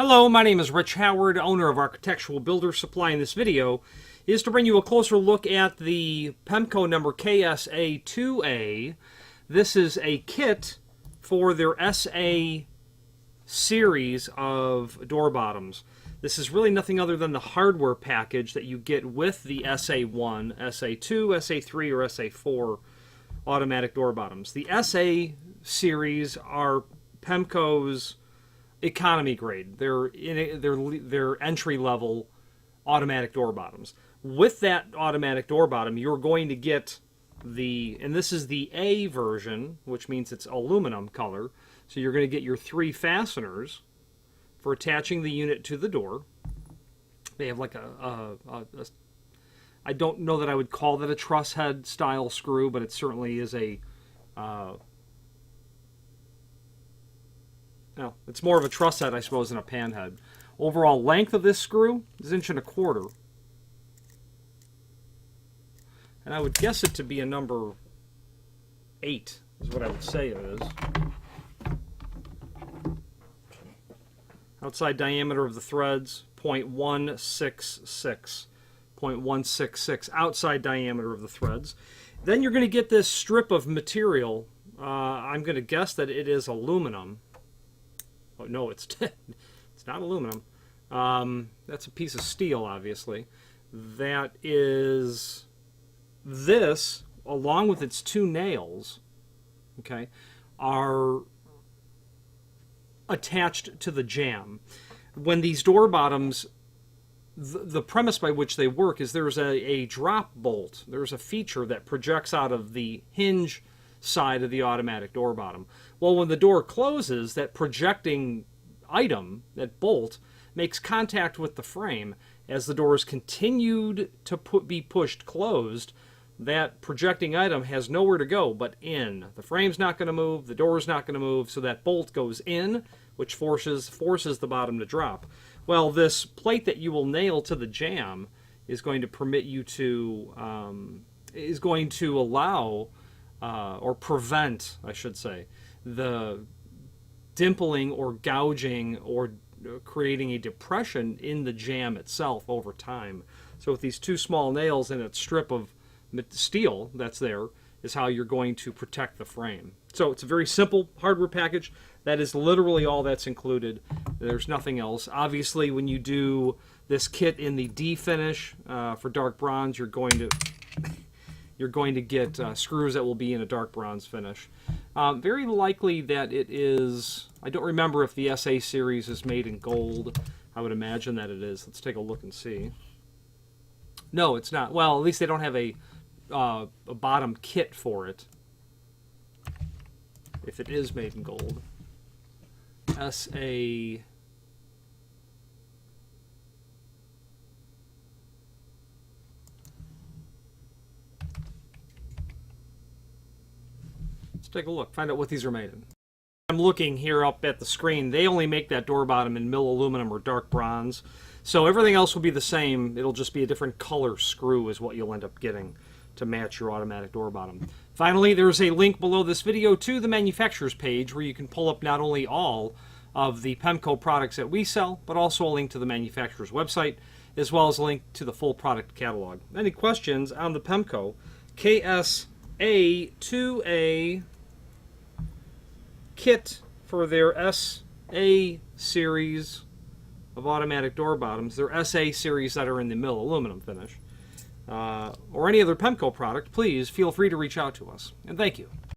Hello, my name is Rich Howard, owner of Architectural Builder Supply. In this video is to bring you a closer look at the Pemko number KSA2A. This is a kit for their SA series of door bottoms. This is really nothing other than the hardware package that you get with the SA1, SA2, SA3, or SA4 automatic door bottoms. The SA series are Pemko's economy grade. They're entry level automatic door bottoms. With that automatic door bottom, you're going to get and this is the A version, which means it's aluminum color. So you're going to get your 3 fasteners for attaching the unit to the door. They have like I don't know that I would call that a truss head style screw, but it certainly is a no, it's more of a truss head, I suppose, than a pan head. Overall length of this screw is 1.25 inches. And I would guess it to be a number 8, is what I would say it is. Outside diameter of the threads, 0.166. 0.166 outside diameter of the threads. Then you're going to get this strip of material. I'm going to guess that it is aluminum. Oh, no, it's not aluminum. That's a piece of steel, obviously. That is this, along with its 2 nails, okay, are attached to the jamb. When these door bottoms, the premise by which they work is there's a drop bolt. There's a feature that projects out of the hinge side of the automatic door bottom. Well, when the door closes, that projecting item, that bolt, makes contact with the frame. As the door is continued to be pushed closed, that projecting item has nowhere to go but in. The frame's not going to move, the door's not going to move, so that bolt goes in, which forces the bottom to drop. Well, this plate that you will nail to the jamb is going to permit you to, is going to allow, or prevent, I should say, the dimpling or gouging or creating a depression in the jamb itself over time. So with these 2 small nails and a strip of steel that's there is how you're going to protect the frame. So it's a very simple hardware package. That is literally all that's included. There's nothing else. Obviously, when you do this kit in the D finish for dark bronze, you're going to get screws that will be in a dark bronze finish. Very likely that it is. I don't remember if the SA series is made in gold. I would imagine that it is. Let's take a look and see. No, it's not. Well, at least they don't have a bottom kit for it. If it is made in gold. SA. Let's take a look, find out what these are made in. I'm looking here up at the screen. They only make that door bottom in mill aluminum or dark bronze. So everything else will be the same. It'll just be a different color screw is what you'll end up getting to match your automatic door bottom. Finally, there's a link below this video to the manufacturer's page where you can pull up not only all of the Pemko products that we sell, but also a link to the manufacturer's website, as well as a link to the full product catalog. Any questions on the Pemko KSA2A kit for their SA series of automatic door bottoms, their SA series that are in the mill aluminum finish, or any other Pemko product, please feel free to reach out to us. And thank you.